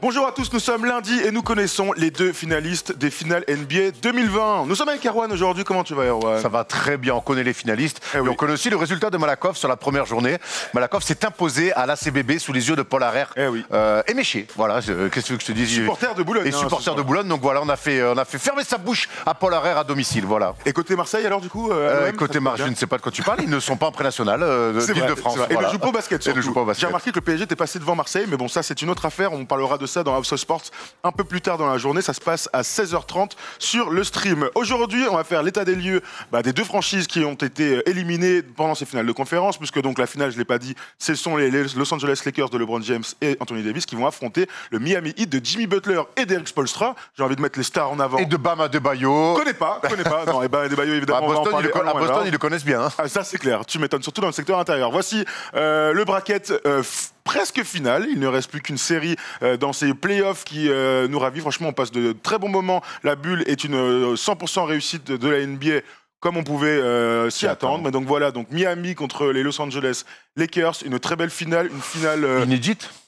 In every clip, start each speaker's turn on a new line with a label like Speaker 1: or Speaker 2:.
Speaker 1: Bonjour à tous, nous sommes lundi et nous connaissons les deux finalistes des finales NBA 2020. Nous sommes avec Erwan aujourd'hui, comment tu vas Erwan?
Speaker 2: Ça va très bien, on connaît les finalistes et
Speaker 1: oui.
Speaker 2: on connaît aussi le résultat de Malakoff sur la première journée. Malakoff s'est imposé à l'ACBB sous les yeux de Paul Harrer et Méché. Voilà, qu'est-ce que tu veux que je te dise?
Speaker 1: Supporter de Boulogne.
Speaker 2: Et supporter de Boulogne, donc voilà, on a fait fermer sa bouche à Paul Harrer à domicile, voilà.
Speaker 1: Et côté Marseille alors du coup
Speaker 2: côté Marseille, je ne sais pas de quoi tu parles, ils ne sont pas en pré-national d'Île-de-France.
Speaker 1: Et ne joue pas au basket surtout.
Speaker 2: J'ai
Speaker 1: remarqué que le PSG était passé devant Marseille, mais bon ça c'est une autre affaire, on parlera de ça dans House of Sports un peu plus tard dans la journée, ça se passe à 16h30 sur le stream. Aujourd'hui, on va faire l'état des lieux des deux franchises qui ont été éliminées pendant ces finales de conférence, puisque donc la finale, je ne l'ai pas dit, ce sont les Los Angeles Lakers de LeBron James et Anthony Davis qui vont affronter le Miami Heat de Jimmy Butler et d'Eric Spoelstra. J'ai envie de mettre les stars en avant.
Speaker 2: Et de Bam Adebayo.
Speaker 1: Connais pas. Non, et Bam Adebayo, évidemment, on va en parler.
Speaker 2: À Boston, ils le connaissent bien. Hein.
Speaker 1: Ah, ça, c'est clair. Tu m'étonnes, surtout dans le secteur intérieur. Voici le bracket presque finale. Il ne reste plus qu'une série dans ces playoffs qui nous ravit. Franchement, on passe de très bons moments. La bulle est une 100% réussite de la NBA. Comme on pouvait s'y attendre. Mais donc voilà, donc Miami contre les Los Angeles Lakers, une très belle finale, une finale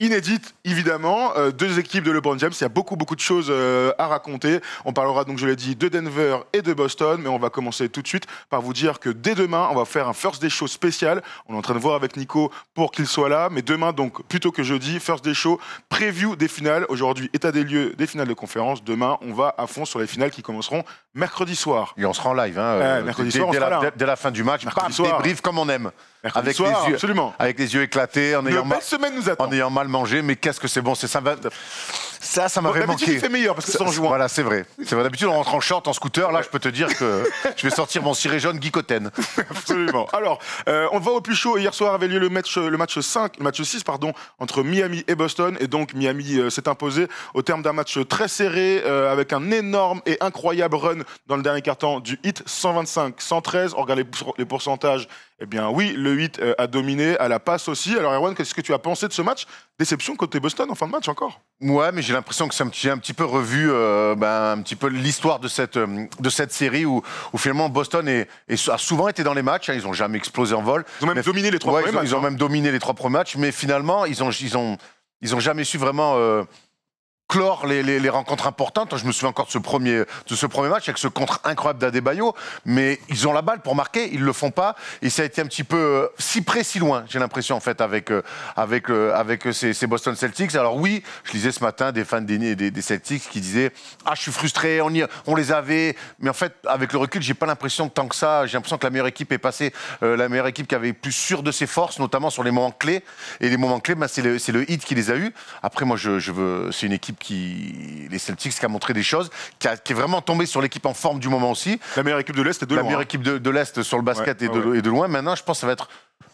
Speaker 1: inédite évidemment. Deux équipes de LeBron James, il y a beaucoup de choses à raconter. On parlera donc, je l'ai dit, de Denver et de Boston, mais on va commencer tout de suite par vous dire que dès demain, on va faire un First Day Show spécial. On est en train de voir avec Nico pour qu'il soit là, mais demain donc plutôt que jeudi, First Day Show, preview des finales. Aujourd'hui, état des lieux des finales de conférence. Demain, on va à fond sur les finales qui commenceront mercredi soir.
Speaker 2: Et on sera en live.
Speaker 1: Mercredi soir, on sera là.
Speaker 2: Dès la fin du match, débrief comme on aime.
Speaker 1: Avec soir,
Speaker 2: avec les yeux éclatés, en ayant
Speaker 1: mal
Speaker 2: mangé, mais qu'est-ce que c'est bon, ça m'avait manqué.
Speaker 1: Il fait meilleur parce que c'est en juin.
Speaker 2: Voilà, c'est vrai. D'habitude, on rentre en short, en scooter. Là, je peux te dire que je vais sortir mon ciré jaune Guy Cotten.
Speaker 1: Absolument. Alors, on va au plus chaud. Hier soir avait lieu le match 6 entre Miami et Boston. Et donc, Miami s'est imposé au terme d'un match très serré, avec un énorme et incroyable run dans le dernier quart-temps du Heat, 125-113. On regarde les pourcentages. Eh bien oui, le Heat a dominé, à la passe aussi. Alors Erwan, qu'est-ce que tu as pensé de ce match? Déception côté Boston en fin de match encore?
Speaker 2: Ouais, mais j'ai l'impression que j'ai un petit peu revu un petit peu l'histoire de cette série où finalement Boston a souvent été dans les matchs. Hein, ils n'ont jamais explosé en vol.
Speaker 1: Ils ont même dominé les trois premiers matchs.
Speaker 2: Ils ont même dominé les trois premiers matchs, mais finalement, ils ont jamais su vraiment clore les rencontres importantes. Je me souviens encore de ce premier match avec ce contre incroyable d'Adebayo, mais ils ont la balle pour marquer, ils le font pas, et ça a été un petit peu si près, si loin, j'ai l'impression en fait avec ces Boston Celtics. Alors oui, je lisais ce matin des fans des Celtics qui disaient je suis frustré, on les avait, mais en fait avec le recul, j'ai pas l'impression que tant que ça, j'ai l'impression que la meilleure équipe est passée, la meilleure équipe qui avait plus sûr de ses forces, notamment sur les moments clés, et les moments clés, c'est le Heat qui les a eus. Après moi c'est une équipe les Celtics qui a montré des choses, qui est vraiment tombé sur l'équipe en forme du moment aussi.
Speaker 1: La meilleure équipe de l'Est est de loin.
Speaker 2: La meilleure équipe de l'Est sur le basket et de loin. Maintenant, je pense que ça va être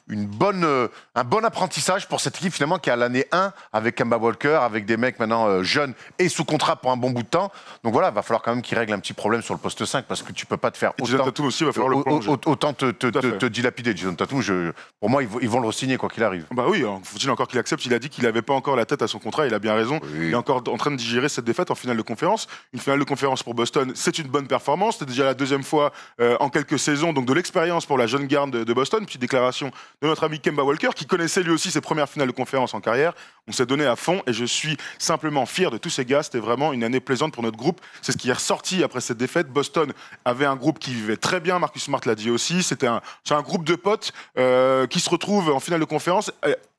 Speaker 2: un bon apprentissage pour cette équipe finalement qui est à l'année 1 avec Kemba Walker, avec des mecs maintenant jeunes et sous contrat pour un bon bout de temps. Donc voilà, il va falloir quand même qu'ils règlent un petit problème sur le poste 5 parce que tu peux pas te faire autant te dilapider. Jason Tatum, pour moi, ils vont le re-signer quoi qu'il arrive.
Speaker 1: Bah oui, faut-il encore qu'il accepte. Il a dit qu'il n'avait pas encore la tête à son contrat, il a bien raison. Oui. Il est encore en train de digérer cette défaite en finale de conférence. Une finale de conférence pour Boston, c'est une bonne performance. C'était déjà la deuxième fois en quelques saisons, donc de l'expérience pour la jeune garde de Boston. Petite déclaration de notre ami Kemba Walker, qui connaissait lui aussi ses premières finales de conférence en carrière. On s'est donné à fond et je suis simplement fier de tous ces gars. C'était vraiment une année plaisante pour notre groupe. C'est ce qui est ressorti après cette défaite. Boston avait un groupe qui vivait très bien, Marcus Smart l'a dit aussi. C'est un groupe de potes qui se retrouvent en finale de conférence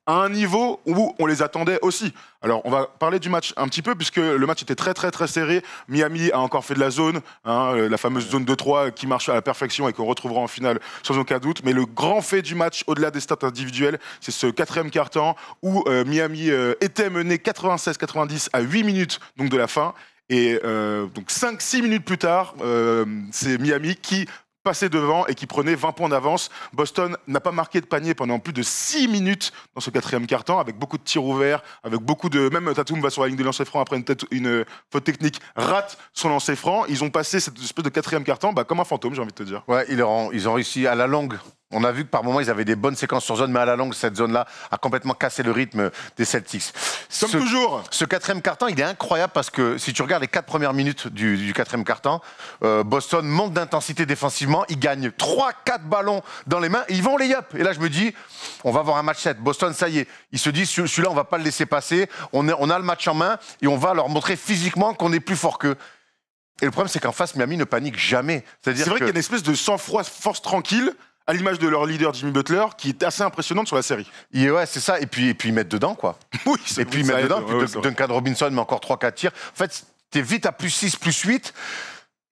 Speaker 1: à un niveau où on les attendait aussi. Alors, on va parler du match un petit peu, puisque le match était très serré. Miami a encore fait de la zone, la fameuse zone 2-3 qui marche à la perfection et qu'on retrouvera en finale sans aucun doute. Mais le grand fait du match, au-delà des stats individuelles, c'est ce quatrième quart-temps où Miami était mené 96-90 à 8 minutes donc, de la fin. Et donc 5-6 minutes plus tard, c'est Miami qui passé devant et qui prenait 20 points d'avance. Boston n'a pas marqué de panier pendant plus de 6 minutes dans ce quatrième quart-temps, avec beaucoup de tirs ouverts, avec beaucoup de... Même Tatum va sur la ligne de lancer franc après une faute technique, rate son lancer franc. Ils ont passé cette espèce de quatrième quart-temps comme un fantôme, j'ai envie de te dire.
Speaker 2: Ouais, ils ont réussi à la longue On a vu que par moments, ils avaient des bonnes séquences sur zone, mais à la longue, cette zone-là a complètement cassé le rythme des Celtics.
Speaker 1: Comme toujours.
Speaker 2: Ce quatrième quart-temps, il est incroyable parce que si tu regardes les 4 premières minutes du quatrième quart-temps, Boston monte d'intensité défensivement, ils gagnent 3-4 ballons dans les mains, et ils vont lay-up. Et là, je me dis, on va avoir un match 7. Boston, ça y est, ils se disent, celui-là, on va pas le laisser passer. On a le match en main et on va leur montrer physiquement qu'on est plus fort qu'eux. Et le problème, c'est qu'en face, Miami ne panique jamais.
Speaker 1: C'est vrai qu'il y a une espèce de sang-froid, force tranquille, à l'image de leur leader Jimmy Butler, qui est assez impressionnante sur la série.
Speaker 2: Ouais, c'est ça. Et puis ils mettent dedans, quoi.
Speaker 1: Oui,
Speaker 2: et puis ils mettent dedans. Puis Duncan Robinson met encore 3-4 tirs. En fait, t'es vite à plus 6, plus 8.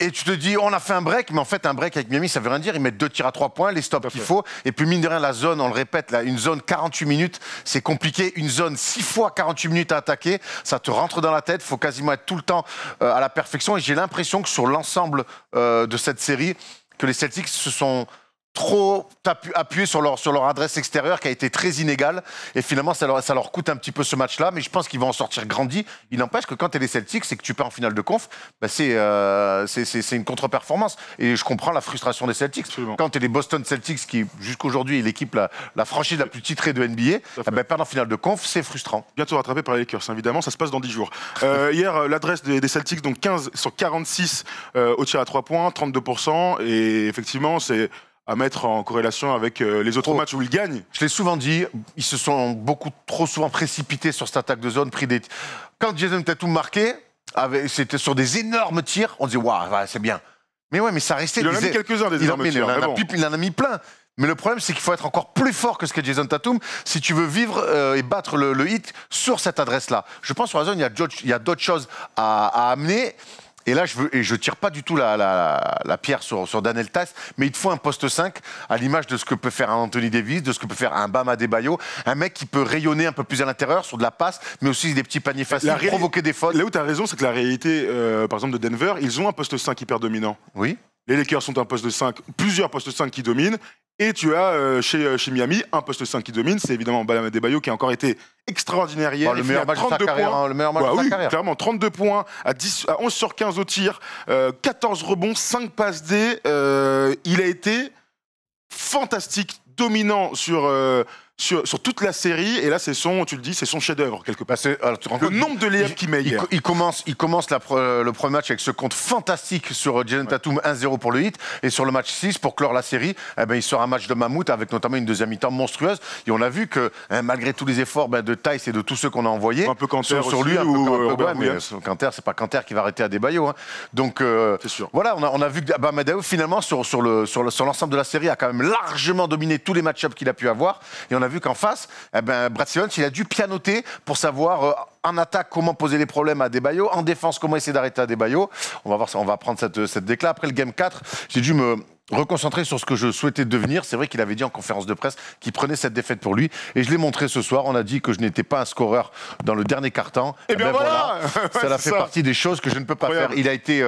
Speaker 2: Et tu te dis, on a fait un break, mais en fait, un break avec Miami, ça veut rien dire. Ils mettent 2 tirs à 3 points, les stops qu'il faut. Et puis, mine de rien, la zone, on le répète, là, une zone 48 minutes, c'est compliqué. Une zone 6 fois 48 minutes à attaquer, ça te rentre dans la tête. Il faut quasiment être tout le temps à la perfection. Et j'ai l'impression que sur l'ensemble de cette série, que les Celtics se sont trop appuyés sur leur adresse extérieure qui a été très inégale. Et finalement, ça leur coûte un petit peu ce match-là. Mais je pense qu'ils vont en sortir grandis. Il n'empêche que quand tu es les Celtics et que tu perds en finale de conf, bah c'est une contre-performance. Et je comprends la frustration des Celtics.
Speaker 1: Absolument.
Speaker 2: Quand tu es les Boston Celtics, qui jusqu'aujourd'hui est l'équipe, la franchise la plus titrée de NBA, bah, perdre en finale de conf, c'est frustrant.
Speaker 1: Bientôt rattrapé par les Lakers, évidemment. Ça se passe dans 10 jours. Hier, l'adresse des Celtics, donc 15 sur 46 au tir à 3 points, 32%. Et effectivement, c'est à mettre en corrélation avec les autres matchs où ils gagnent.
Speaker 2: Je l'ai souvent dit, ils se sont trop souvent précipités sur cette attaque de zone, Quand Jason Tatum marquait, c'était sur des énormes tirs, on disait waouh, c'est bien. Mais ouais, mais ça restait.
Speaker 1: Il en a mis quelques-uns des énormes tirs.
Speaker 2: Il en a mis plein. Mais le problème, c'est qu'il faut être encore plus fort que ce qu'est Jason Tatum si tu veux vivre et battre le hit sur cette adresse-là. Je pense sur la zone, il y a d'autres choses à amener. Et là, je tire pas du tout la pierre sur Daniel Theis, mais il te faut un poste 5 à l'image de ce que peut faire un Anthony Davis, de ce que peut faire un Bam Adebayo, un mec qui peut rayonner un peu plus à l'intérieur sur de la passe, mais aussi des petits paniers faciles, provoquer des fautes.
Speaker 1: Là où tu as raison, c'est que la réalité, par exemple, de Denver, ils ont un poste 5 hyper dominant.
Speaker 2: Oui.
Speaker 1: Les Lakers sont un poste de 5, plusieurs postes 5 qui dominent. Et tu as chez Miami un poste 5 qui domine. C'est évidemment Bam Adebayo qui a encore été extraudien hier.
Speaker 2: Le meilleur match de sa carrière. Le meilleur match de sa carrière.
Speaker 1: Clairement, 32 points à 11 sur 15 au tir, 14 rebonds, 5 passes D. Il a été fantastique, dominant sur toute la série, et là c'est son chef-d'œuvre quelque part. Le nombre de layups qu'il met hier.
Speaker 2: Il commence le premier match avec ce compte fantastique sur Jason Tatum, 1-0 pour le hit, et sur le match 6 pour clore la série, il sort un match de mammouth avec notamment une deuxième mi-temps monstrueuse, et on a vu que malgré tous les efforts de Theis et de tous ceux qu'on a envoyés,
Speaker 1: un peu Kanter
Speaker 2: sur lui, mais Kanter, c'est pas Kanter qui va arrêter Adebayo. Donc c'est sûr. Voilà, on a vu que Bam Adebayo finalement sur l'ensemble de la série a quand même largement dominé tous les match-ups qu'il a pu avoir, et on a vu qu'en face, Brad Stevens, il a dû pianoter pour savoir en attaque comment poser les problèmes à Adebayo, en défense comment essayer d'arrêter Adebayo. On va prendre cette déclat. Après le Game 4, j'ai dû me reconcentrer sur ce que je souhaitais devenir. C'est vrai qu'il avait dit en conférence de presse qu'il prenait cette défaite pour lui. Et je l'ai montré ce soir. On a dit que je n'étais pas un scoreur dans le dernier quart-temps.
Speaker 1: Et bien voilà,
Speaker 2: ça fait partie des choses que je ne peux pas faire. Il a été...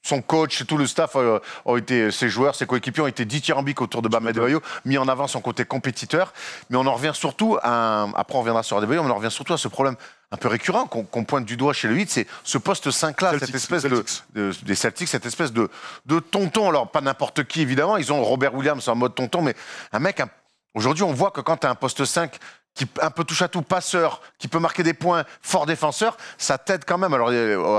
Speaker 2: son coach, tout le staff ont été, ses joueurs, ses coéquipiers ont été dithyrambiques autour de Bam Adebayo, mis en avant son côté compétiteur. Mais on en revient surtout après on reviendra sur Adebayo, mais on en revient surtout à ce problème un peu récurrent qu'on pointe du doigt chez le 8, c'est ce poste 5-là, cette espèce des Celtics, cette espèce de tonton. Alors pas n'importe qui évidemment, ils ont Robert Williams en mode tonton, mais un mec, aujourd'hui on voit que quand tu as un poste 5 qui un peu touche à tout, passeur, qui peut marquer des points, fort défenseur, ça t'aide quand même. Alors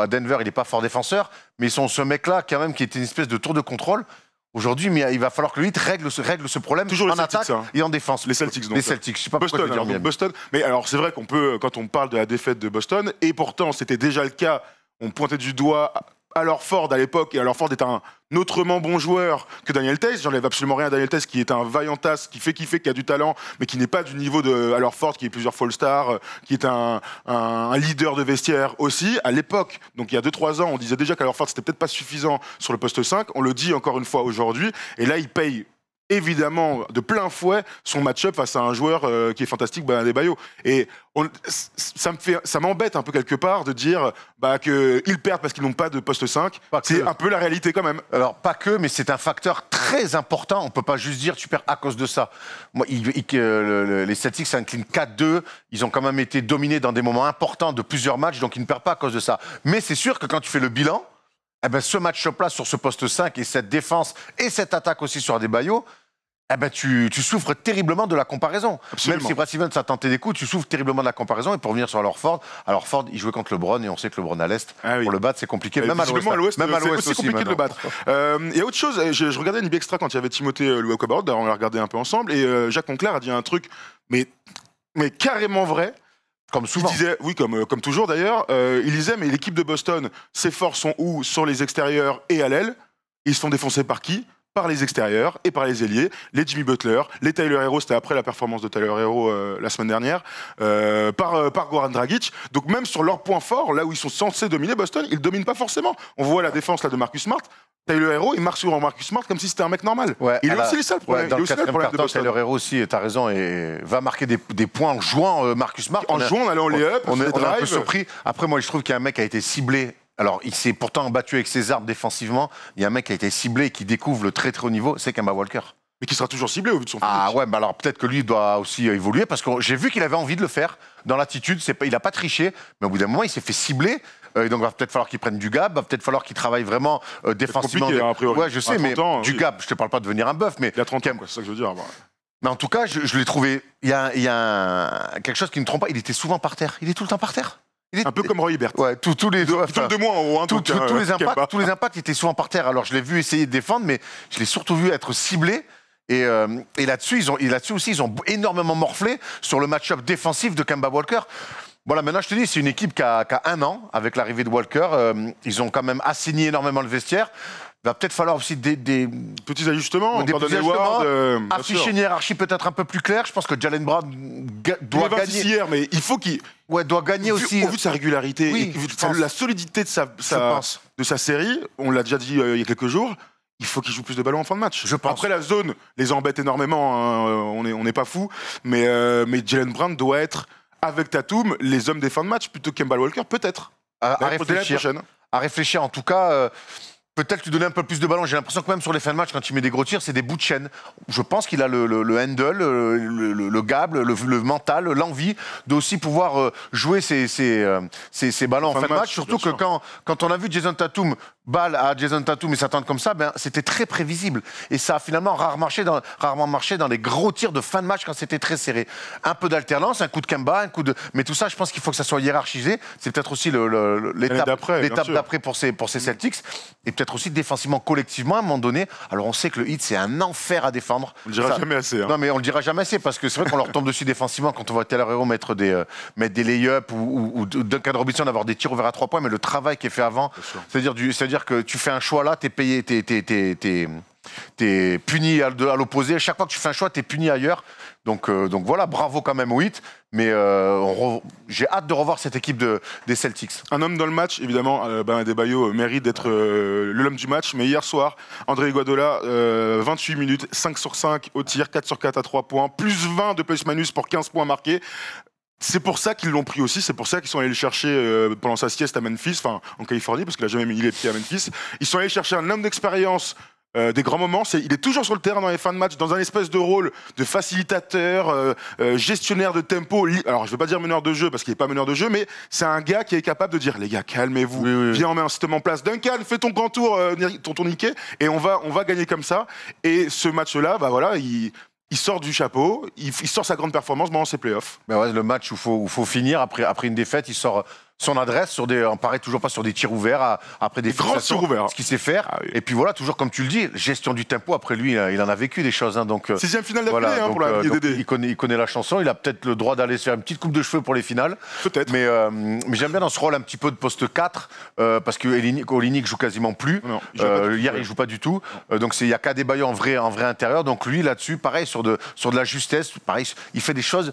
Speaker 2: à Denver, il n'est pas fort défenseur, mais ils sont ce mec-là quand même qui était une espèce de tour de contrôle. Aujourd'hui, il va falloir que le 8 règle ce problème
Speaker 1: toujours
Speaker 2: en attaque et en défense.
Speaker 1: Les Celtics, donc.
Speaker 2: Les Celtics, je sais pas
Speaker 1: Boston,
Speaker 2: pourquoi je veux dire
Speaker 1: Boston. Mais alors, c'est vrai qu'on peut, quand on parle de la défaite de Boston, et pourtant, c'était déjà le cas, on pointait du doigt Al Horford à l'époque, et Al Horford est un autrement bon joueur que Daniel Theis. J'enlève absolument rien à Daniel Theis, qui est un vaillant tasse, qui fait kiffer, qui a du talent, mais qui n'est pas du niveau de Al Horford, qui est plusieurs fois All-Star, qui est un leader de vestiaire aussi. À l'époque, donc il y a 2-3 ans, on disait déjà qu'Al Horford, c'était peut-être pas suffisant sur le poste 5. On le dit encore une fois aujourd'hui, et là, il paye évidemment de plein fouet son match-up face à un joueur qui est fantastique, Bam Adebayo. Et ça m'embête un peu quelque part de dire qu'ils perdent parce qu'ils n'ont pas de poste 5. C'est un peu la réalité quand même.
Speaker 2: Alors pas que, mais c'est un facteur très important. On ne peut pas juste dire tu perds à cause de ça. Moi, les Celtics s'inclinent 4-2. Ils ont quand même été dominés dans des moments importants de plusieurs matchs, donc ils ne perdent pas à cause de ça. Mais c'est sûr que quand tu fais le bilan, ce match-up-là sur ce poste 5 et cette défense et cette attaque aussi sur Adebayo, eh ben tu souffres terriblement de la comparaison.
Speaker 1: Absolument.
Speaker 2: Même si Brad Stevens a tenté des coups, tu souffres terriblement de la comparaison. Et pour revenir sur alors Ford, il jouait contre LeBron et on sait que LeBron à l'Est, pour le battre, c'est compliqué. Même à l'Ouest,
Speaker 1: c'est compliqué de le battre. Il y a autre chose, je regardais NBA Extra quand il y avait Timothée Luwawu-Cabarrot, on l'a regardé un peu ensemble, et Jacques Conclair a dit un truc, mais carrément vrai.
Speaker 2: Comme souvent.
Speaker 1: Il disait, oui, comme toujours d'ailleurs, il disait, mais l'équipe de Boston, ses forces sont où? Sur les extérieurs et à l'aile. Ils se font défoncer par qui? Par les extérieurs et par les ailiers, les Jimmy Butler, les Tyler Herro, c'était après la performance de Tyler Herro la semaine dernière, par Goran Dragic. Donc même sur leurs points forts, là où ils sont censés dominer Boston, ils ne dominent pas forcément. On voit la défense là de Marcus Smart. Tyler Herro, il marque sur Marcus Smart comme si c'était un mec normal.
Speaker 2: Ouais,
Speaker 1: il est aussi le seul problème.
Speaker 2: Dans le quatrième quart-temps, Tyler Herro aussi, t'as raison, et va marquer des points en jouant Marcus Smart.
Speaker 1: En jouant, en allant au lay-up,
Speaker 2: on est un peu surpris. Après, moi, je trouve qu'il y a un mec qui a été ciblé. Alors, il s'est pourtant battu avec ses armes défensivement. Il y a un mec qui a été ciblé et qui découvre le très très haut niveau, c'est Kemba Walker.
Speaker 1: Mais qui sera toujours ciblé au vu de son physique.
Speaker 2: Ah ouais, mais alors peut-être que lui doit aussi évoluer parce que j'ai vu qu'il avait envie de le faire. Dans l'attitude, il n'a pas triché, mais au bout d'un moment, il s'est fait cibler. Et donc, il va peut-être falloir qu'il prenne du gab, il va peut-être falloir qu'il travaille vraiment défensivement.
Speaker 1: C'est compliqué, a priori.
Speaker 2: Ouais, je sais, mais du gab, je te parle pas de devenir un bœuf, mais.
Speaker 1: Il y a 30 ans, c'est ça que je veux dire.
Speaker 2: Mais en tout cas, je l'ai trouvé. Il y a quelque chose qui ne trompe pas. Il était souvent par terre. Il est tout le temps par terre.
Speaker 1: Un peu comme Roy Hibbert.
Speaker 2: Ouais, tous les
Speaker 1: de moins en haut. Hein,
Speaker 2: tous les impacts étaient souvent par terre. Alors je l'ai vu essayer de défendre, mais je l'ai surtout vu être ciblé. Et là-dessus, ils ont énormément morflé sur le match-up défensif de Kemba Walker. Voilà, maintenant je te dis, c'est une équipe qui a 1 an avec l'arrivée de Walker. Ils ont quand même assaini énormément le vestiaire. Il va peut-être falloir aussi des
Speaker 1: petits ajustements,
Speaker 2: afficher une hiérarchie peut-être un peu plus claire. Je pense que Jaylen Brown doit gagner.
Speaker 1: Hier, mais il faut qu'il
Speaker 2: doit gagner aussi.
Speaker 1: Au vu de sa régularité,
Speaker 2: oui,
Speaker 1: et la solidité de sa série, on l'a déjà dit il y a quelques jours. Il faut qu'il joue plus de ballons en fin de match. Après, la zone les embête énormément. Hein, on n'est pas fou, mais Jaylen Brown doit être avec Tatum les hommes des fins de match plutôt que Kemba Walker, peut-être.
Speaker 2: À réfléchir en tout cas. Peut-être lui donner un peu plus de ballon. J'ai l'impression que même sur les fins de match, quand il met des gros tirs, c'est des bouts de chaîne. Je pense qu'il a le handle, le gab, le mental, l'envie d'aussi pouvoir jouer ses ballons en fin de match. Surtout que quand on a vu Jason Tatum, balle à Jason Tatum et s'attendre comme ça, c'était très prévisible. Et ça a finalement rarement marché dans les gros tirs de fin de match quand c'était très serré. Un peu d'alternance, un coup de Kemba, mais tout ça, je pense qu'il faut que ça soit hiérarchisé. C'est peut-être aussi l'étape d'après pour ces Celtics. Et peut-être aussi défensivement, collectivement, à un moment donné. Alors on sait que le Heat, c'est un enfer à défendre.
Speaker 1: On le dira jamais assez. Hein.
Speaker 2: Non, mais on le dira jamais assez parce que c'est vrai qu'on leur tombe dessus défensivement quand on voit Tyler Herro mettre des lay-ups ou Duncan Robinson avoir des tirs ouverts à 3 points, mais le travail qui est fait avant, c'est-à-dire que tu fais un choix là, t'es payé, t'es puni à l'opposé. Chaque fois que tu fais un choix, t'es puni ailleurs. Donc voilà, bravo quand même au Heat. Mais j'ai hâte de revoir cette équipe des Celtics.
Speaker 1: Un homme dans le match, évidemment, Bam Adebayo mérite d'être l'homme du match. Mais hier soir, André Iguodala, 28 minutes, 5 sur 5 au tir, 4 sur 4 à 3 points, plus 20 de plus-manus pour 15 points marqués. C'est pour ça qu'ils l'ont pris aussi, c'est pour ça qu'ils sont allés le chercher pendant sa sieste à Memphis, enfin en Californie, parce qu'il n'a jamais mis les pieds à Memphis. Ils sont allés chercher un homme d'expérience. Des grands moments, il est toujours sur le terrain dans les fins de match, dans un espèce de rôle de facilitateur, gestionnaire de tempo. Alors, je ne veux pas dire meneur de jeu, parce qu'il n'est pas meneur de jeu, mais c'est un gars qui est capable de dire, les gars, calmez-vous, viens, on met un système en place. Duncan, fais ton grand tour, ton tourniquet, et on va gagner comme ça. Et ce match-là, voilà, il sort du chapeau, il sort sa grande performance pendant ses playoffs.
Speaker 2: Ouais, le match où faut finir, après une défaite, il sort son adresse, on paraît toujours pas sur des tirs ouverts, après des
Speaker 1: grands tirs ouverts.
Speaker 2: Ce qu'il sait faire. Ah oui. Et puis voilà, toujours comme tu le dis, gestion du tempo, après lui, il en a vécu des choses. Hein, donc,
Speaker 1: 6e finale d'affilée pour la BDD.
Speaker 2: Il connaît la chanson, il a peut-être le droit d'aller se faire une petite coupe de cheveux pour les finales.
Speaker 1: Peut-être.
Speaker 2: Mais j'aime bien dans ce rôle un petit peu de poste 4, parce que Olynyk joue quasiment plus. Non, hier, il joue pas du tout. Donc il y a qu'Adebayo en vrai intérieur. Donc lui, là-dessus, pareil, sur de la justesse, pareil, il fait des choses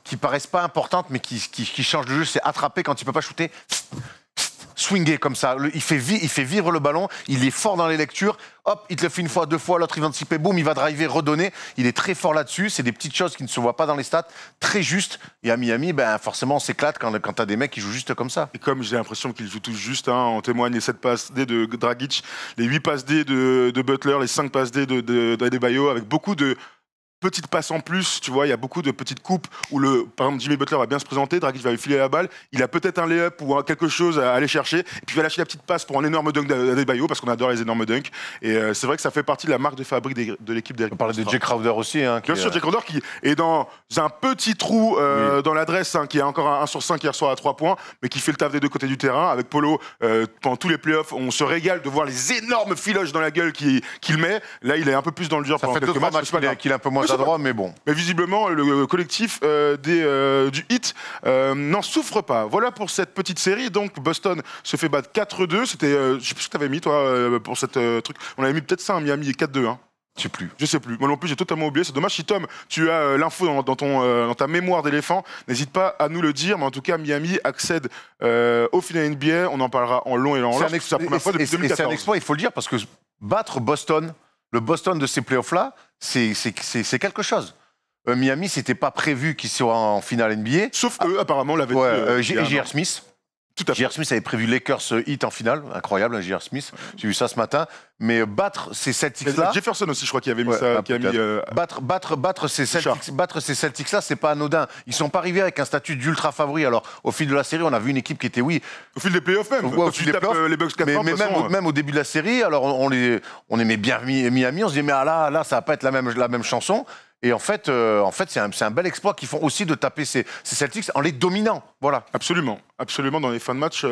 Speaker 2: qui paraissent pas importantes, mais qui changent le jeu. C'est attraper quand il peut pas shooter, swinger comme ça. Il fait vivre le ballon, il est fort dans les lectures. Hop, il te le fait une fois, 2 fois, l'autre il va anticiper, boum, il va driver, redonner. Il est très fort là-dessus. C'est des petites choses qui ne se voient pas dans les stats, très justes. Et à Miami, forcément, on s'éclate quand t'as des mecs qui jouent juste comme ça.
Speaker 1: Et comme j'ai l'impression qu'ils jouent tous juste, hein, en témoigne les 7 passes D de Dragic, les 8 passes D de Butler, les 5 passes D d'Adebayo, avec beaucoup de petite passe en plus, tu vois, il y a beaucoup de petites coupes où par exemple Jimmy Butler va bien se présenter, Dragic va lui filer la balle, il a peut-être un lay-up ou quelque chose à aller chercher, et puis il va lâcher la petite passe pour un énorme dunk d'Adebayo parce qu'on adore les énormes dunks. Et c'est vrai que ça fait partie de la marque de fabrique de l'équipe d'Eric.
Speaker 2: On parlait de Jay Crowder aussi. Hein,
Speaker 1: bien sûr, Jay Crowder qui est dans un petit trou dans l'adresse, qui est encore un 1 sur 5 hier soir à 3 points, mais qui fait le taf des deux côtés du terrain. Avec Polo, pendant tous les playoffs, on se régale de voir les énormes filoches dans la gueule qu'il met. Là, il est un peu plus dans le dur pendant quelques matchs.
Speaker 2: Qu'il est un peu moins adroit, mais bon.
Speaker 1: Mais visiblement, le collectif du Heat n'en souffre pas. Voilà pour cette petite série. Donc, Boston se fait battre 4-2. C'était, je sais plus ce que tu avais mis, toi, pour cette truc. On avait mis peut-être ça, Miami 4-2. Hein. Je sais plus. Moi non plus, j'ai totalement oublié. C'est dommage. Si Tom, tu as l'info dans ta mémoire d'éléphant, n'hésite pas à nous le dire. Mais en tout cas, Miami accède au final NBA. On en parlera en long et en large. C'est la première fois depuis 2014.
Speaker 2: C'est un exploit, il faut le dire, parce que battre Boston, le Boston de ces playoffs-là, c'est quelque chose. Miami, c'était pas prévu qu'ils soient en finale NBA.
Speaker 1: Sauf eux, apparemment, l'avaient
Speaker 2: dit. J.R. Smith. J.R. Smith avait prévu Lakers Heat en finale. Incroyable, hein, J.R. Smith. J'ai vu ça ce matin. Mais battre ces Celtics-là...
Speaker 1: Jefferson aussi, je crois, qui avait mis ça. Qui a mis,
Speaker 2: battre ces Celtics-là, c'est pas anodin. Ils sont pas arrivés avec un statut d'ultra favori. Alors, au fil de la série, on a vu une équipe qui était, oui...
Speaker 1: Au fil des playoffs même.
Speaker 2: Au fil des playoffs.
Speaker 1: Les Bucks 4
Speaker 2: mais même au début de la série, alors on aimait bien Miami. On se disait, mais là, ça va pas être la même chanson. Et en fait c'est un bel exploit qu'ils font aussi de taper ces Celtics en les dominant. Voilà.
Speaker 1: Absolument, dans les fins de match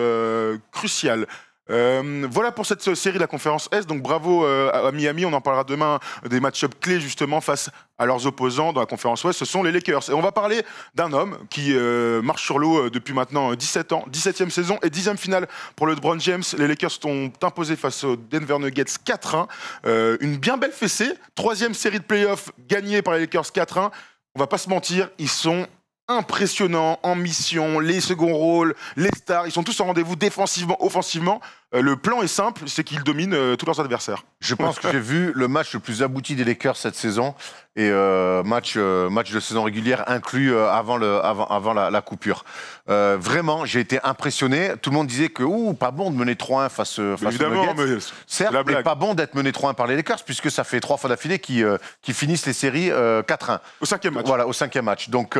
Speaker 1: cruciales. Voilà pour cette série de la conférence Est. Donc bravo à Miami. On en parlera demain des match-ups clés justement face à leurs opposants dans la conférence Ouest. Ce sont les Lakers. Et on va parler d'un homme qui marche sur l'eau depuis maintenant 17 ans. 17e saison et 10e finale pour le LeBron James. Les Lakers sont imposés face aux Denver Nuggets 4-1. Une bien belle fessée. 3e série de playoffs gagnée par les Lakers 4-1. On va pas se mentir, ils sont impressionnants en mission, les seconds rôles, les stars, ils sont tous en rendez-vous défensivement, offensivement. Le plan est simple, c'est qu'ils dominent tous leurs adversaires.
Speaker 2: Je pense que j'ai vu le match le plus abouti des Lakers cette saison et match de saison régulière inclus avant la coupure. Vraiment, j'ai été impressionné. Tout le monde disait que pas bon de mener 3-1 face aux Nuggets. Certes, mais pas bon d'être mené 3-1 par les Lakers puisque ça fait 3 fois d'affilée qui finissent les séries 4-1.
Speaker 1: Au 5e match.
Speaker 2: Voilà, au 5e match. Donc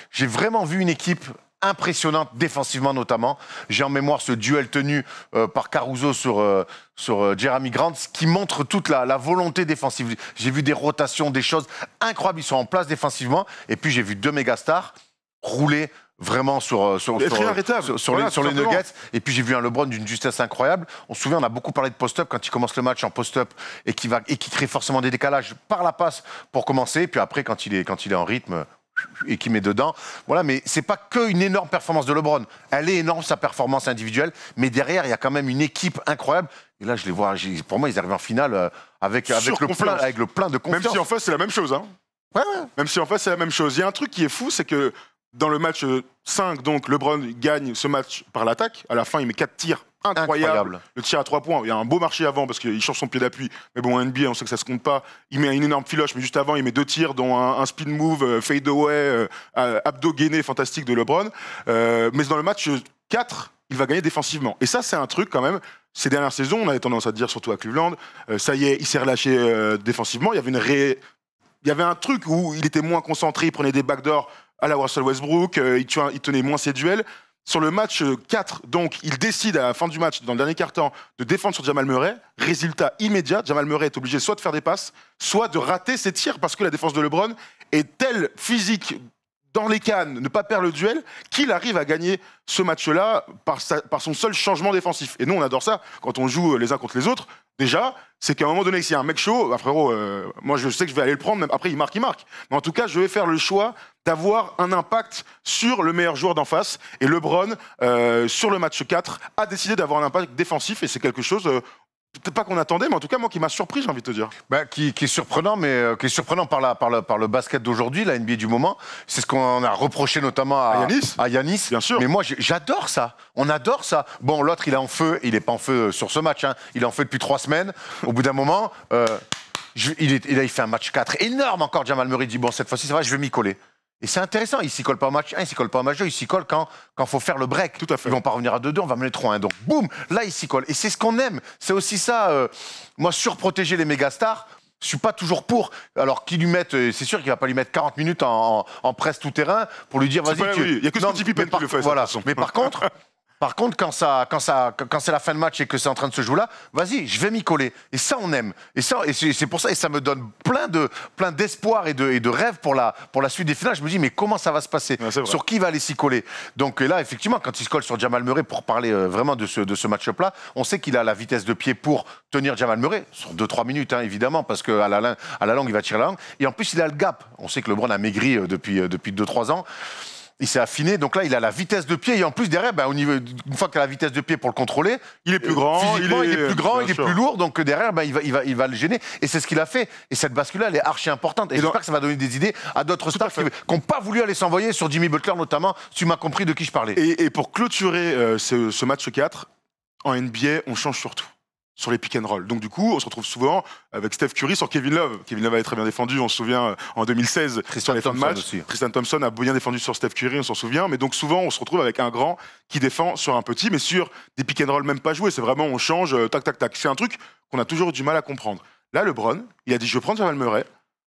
Speaker 2: j'ai vraiment vu une équipe impressionnante défensivement notamment. J'ai en mémoire ce duel tenu par Caruso sur Jeremy Grant qui montre toute la volonté défensive. J'ai vu des rotations, des choses incroyables. Ils sont en place défensivement. Et puis j'ai vu 2 mégastars rouler vraiment sur les Nuggets. Et puis j'ai vu un LeBron d'une justesse incroyable. On se souvient, on a beaucoup parlé de post-up quand il commence le match en post-up et qui crée forcément des décalages par la passe pour commencer. Et puis après, quand il est en rythme et qui met dedans. Voilà, mais c'est pas qu'une énorme performance de LeBron. Elle est énorme, sa performance individuelle, mais derrière, il y a quand même une équipe incroyable. Et là, je les vois, pour moi, ils arrivent en finale avec le plein de confiance.
Speaker 1: Même si en face, c'est la même chose. Hein.
Speaker 2: Ouais.
Speaker 1: Même si en face, c'est la même chose. Il y a un truc qui est fou, c'est que dans le match 5, donc, LeBron gagne ce match par l'attaque. À la fin, il met 4 tirs. Incroyable. Le tir à 3 points. Il y a un beau marché avant parce qu'il change son pied d'appui. Mais bon, en NBA, on sait que ça se compte pas. Il met une énorme filoche, mais juste avant, il met 2 tirs, dont un spin move, fade away, abdo gainé fantastique de LeBron. Mais dans le match 4, il va gagner défensivement. Et ça, c'est un truc quand même. Ces dernières saisons, on avait tendance à dire, surtout à Cleveland, ça y est, il s'est relâché défensivement. Il y avait un truc où il était moins concentré, il prenait des backdoors à la Russell Westbrook, il tenait moins ses duels. Sur le match 4, donc, il décide à la fin du match, dans le dernier quart-temps, de défendre sur Jamal Murray. Résultat immédiat, Jamal Murray est obligé soit de faire des passes, soit de rater ses tirs parce que la défense de LeBron est telle physique dans les cannes, ne pas perdre le duel, qu'il arrive à gagner ce match-là par son seul changement défensif. Et nous, on adore ça quand on joue les uns contre les autres. Déjà, c'est qu'à un moment donné, s'il y a un mec chaud, bah frérot, moi je sais que je vais aller le prendre, même après il marque. Mais en tout cas, je vais faire le choix d'avoir un impact sur le meilleur joueur d'en face. Et LeBron, sur le match 4, a décidé d'avoir un impact défensif et c'est quelque chose... peut-être pas qu'on attendait, mais en tout cas, moi, qui m'a surpris, j'ai envie de te dire.
Speaker 2: Qui est surprenant, mais qui est surprenant par le basket d'aujourd'hui, la NBA du moment. C'est ce qu'on a reproché notamment à Giannis.
Speaker 1: Bien sûr.
Speaker 2: Mais moi, j'adore ça. On adore ça. Bon, l'autre, il est en feu. Il n'est pas en feu sur ce match. Hein. Il est en feu depuis 3 semaines. Au bout d'un moment, il fait un match 4 énorme encore. Jamal Murray dit, bon, cette fois-ci, ça va, je vais m'y coller. Et c'est intéressant, il s'y colle pas au match 1, il s'y colle pas au match 2, il s'y colle quand faut faire le break.
Speaker 1: Tout à fait.
Speaker 2: Ils vont pas revenir à 2-2, on va mener 3-1. Donc boum, là il s'y colle. Et c'est ce qu'on aime. C'est aussi ça, moi surprotéger les mégastars, Je suis pas toujours pour. Alors qu'il lui mette, c'est sûr qu'il va pas lui mettre 40 minutes en presse tout terrain pour lui dire vas-y.
Speaker 1: Il y a que Scottie Pippen qui le fait.
Speaker 2: Voilà. Mais par contre. Par contre, quand c'est la fin de match et que c'est en train de se jouer là, vas-y, je vais m'y coller. Et ça, on aime. Et c'est pour ça, et ça me donne plein d'espoir et de rêves pour la suite des finales. Je me dis, mais comment ça va se passer? Sur qui va aller s'y coller? Donc là, effectivement, quand il se colle sur Jamal Murray, pour parler vraiment de ce match-up-là, on sait qu'il a la vitesse de pied pour tenir Jamal Murray, sur 2-3 minutes, hein, évidemment, parce qu'à la longue, il va tirer la langue. Et en plus, il a le gap. On sait que LeBron a maigri depuis 2-3 ans. Il s'est affiné, donc là il a la vitesse de pied et en plus derrière, au niveau, une fois qu'il a la vitesse de pied pour le contrôler,
Speaker 1: il est plus grand,
Speaker 2: physiquement, il est plus grand, il est plus lourd, donc derrière il va le gêner et c'est ce qu'il a fait. Et cette bascule-là, elle est archi importante et j'espère que ça va donner des idées à d'autres stars qui n'ont pas voulu aller s'envoyer sur Jimmy Butler notamment. Tu m'as compris de qui je parlais.
Speaker 1: Et pour clôturer ce match 4, en NBA, on change surtout sur les pick and roll. Donc du coup, on se retrouve souvent avec Steph Curry sur Kevin Love. Kevin Love avait très bien défendu, on se souvient, en 2016, sur les fins de match. Tristan Thompson a bien défendu sur Steph Curry, on s'en souvient. Mais donc souvent, on se retrouve avec un grand qui défend sur un petit, mais sur des pick and roll même pas joués. C'est vraiment, on change, tac, tac, tac. C'est un truc qu'on a toujours eu du mal à comprendre. Là, LeBron, il a dit, je prends Jamal Murray.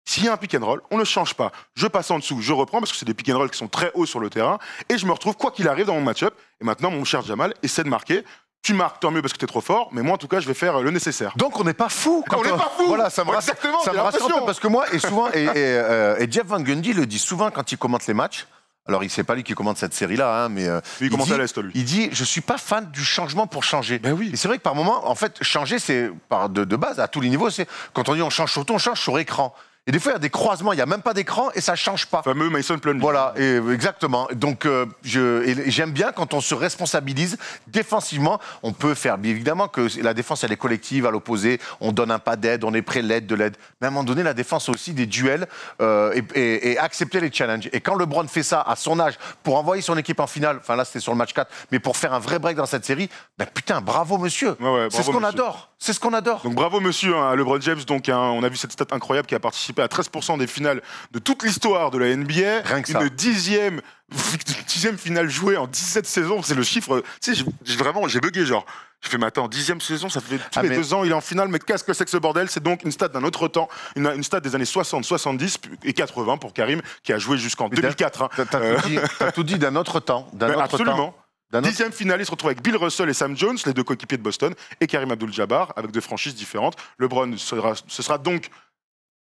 Speaker 1: S'il y a un pick and roll, on ne change pas. Je passe en dessous, je reprends, parce que c'est des pick and roll qui sont très hauts sur le terrain. Et je me retrouve, quoi qu'il arrive, dans mon match-up. Et maintenant, mon cher Jamal essaie de marquer. Tu marques, tant mieux parce que t'es trop fort, mais moi en tout cas je vais faire le nécessaire.
Speaker 2: Donc on n'est pas fou.
Speaker 1: On n'est pas fou.
Speaker 2: Voilà, ça me rassure.
Speaker 1: Exactement.
Speaker 2: Ça me rassure un peu parce que moi et souvent et Jeff Van Gundy le dit souvent quand il commente les matchs. Alors c'est pas lui qui commente cette série-là, hein, mais
Speaker 1: il commente à l'Est, lui.
Speaker 2: Il dit je suis pas fan du changement pour changer.
Speaker 1: Ben oui.
Speaker 2: Et c'est vrai que par moment, en fait, changer c'est de base à tous les niveaux. C'est quand on dit on change sur tout, on change sur écran. Et des fois, il y a des croisements, il n'y a même pas d'écran et ça ne change pas.
Speaker 1: Le fameux Mason Plumlee.
Speaker 2: Voilà, exactement. Donc, j'aime bien quand on se responsabilise défensivement. On peut faire, bien évidemment, que la défense, elle est collective à l'opposé. On donne un pas d'aide, on est prêt de l'aide. Mais à un moment donné, la défense a aussi des duels et accepter les challenges. Et quand LeBron fait ça à son âge pour envoyer son équipe en finale, enfin là, c'était sur le match 4, mais pour faire un vrai break dans cette série, putain, bravo, monsieur. C'est ce qu'on adore. C'est ce qu'on adore.
Speaker 1: Donc bravo monsieur, hein, LeBron James. Donc on a vu cette stat incroyable qui a participé à 13% des finales de toute l'histoire de la NBA.
Speaker 2: Rien que ça.
Speaker 1: Une dixième finale jouée en 17 saisons. C'est le chiffre. Tu sais, j'ai bugué genre. Je fais, mais attends, 10e saison, ça fait tous les 2 ans, il est en finale, mais qu'est-ce que c'est que ce bordel? C'est donc une stat d'un autre temps, une stat des années 60, 70 et 80 pour Karim, qui a joué jusqu'en 2004. Hein.
Speaker 2: T'as tout dit d'un autre temps.
Speaker 1: Absolument. 10e finale, il se retrouve avec Bill Russell et Sam Jones, les deux coéquipiers de Boston, et Karim Abdul-Jabbar, avec 2 franchises différentes. LeBron, ce sera donc...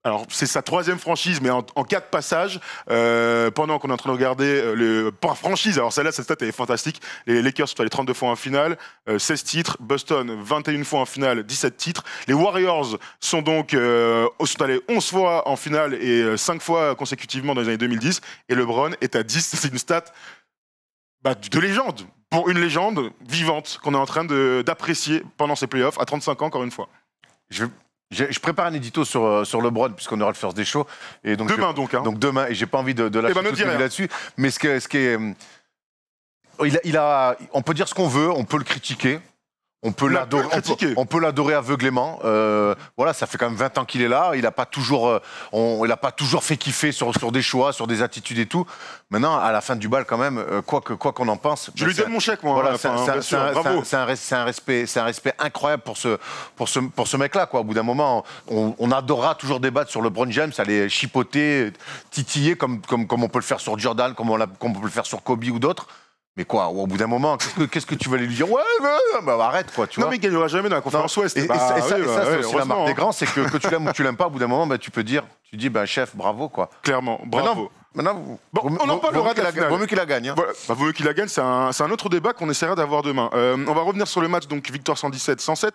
Speaker 1: Alors, c'est sa 3e franchise, mais en 4 passages, pendant qu'on est en train de regarder par franchise. Alors, celle-là, cette stat, elle est fantastique. Les Lakers sont allés 32 fois en finale, 16 titres. Boston, 21 fois en finale, 17 titres. Les Warriors sont donc sont allés 11 fois en finale et 5 fois consécutivement dans les années 2010. Et LeBron est à 10. C'est une stat de légende. Pour une légende vivante qu'on est en train d'apprécier pendant ces playoffs, à 35 ans, encore une fois.
Speaker 2: Je prépare un édito sur LeBron puisqu'on aura le First Day Show et donc
Speaker 1: demain
Speaker 2: donc demain et j'ai pas envie de lâcher tout là-dessus, mais ce qui est on peut dire ce qu'on veut, on peut le critiquer. On peut l'adorer aveuglément. Voilà, ça fait quand même 20 ans qu'il est là. Il n'a pas toujours fait kiffer sur des choix, sur des attitudes et tout. Maintenant, à la fin du bal, quand même, quoi qu'on en pense.
Speaker 1: Je lui donne mon chèque, moi.
Speaker 2: Voilà, c'est un respect incroyable pour ce mec-là, quoi. Au bout d'un moment, on adorera toujours débattre sur LeBron James, aller chipoter, titiller, comme on peut le faire sur Jordan, comme on peut le faire sur Kobe ou d'autres. Mais quoi, au bout d'un moment, qu'est-ce que tu vas aller lui dire? Ouais, arrête, quoi, tu vois.
Speaker 1: Non, mais il gagnera jamais dans la conférence Ouest.
Speaker 2: Et ça, c'est aussi la marque des grands, c'est que tu l'aimes ou tu l'aimes pas, au bout d'un moment, tu dis, chef, bravo, quoi.
Speaker 1: Clairement, bravo.
Speaker 2: Maintenant,
Speaker 1: on en parlera de la finale.
Speaker 2: Vaut mieux qu'il la gagne. Hein.
Speaker 1: Voilà. Vaut mieux qu'il la gagne, c'est un autre débat qu'on essaiera d'avoir demain. On va revenir sur le match, donc victoire 117-107.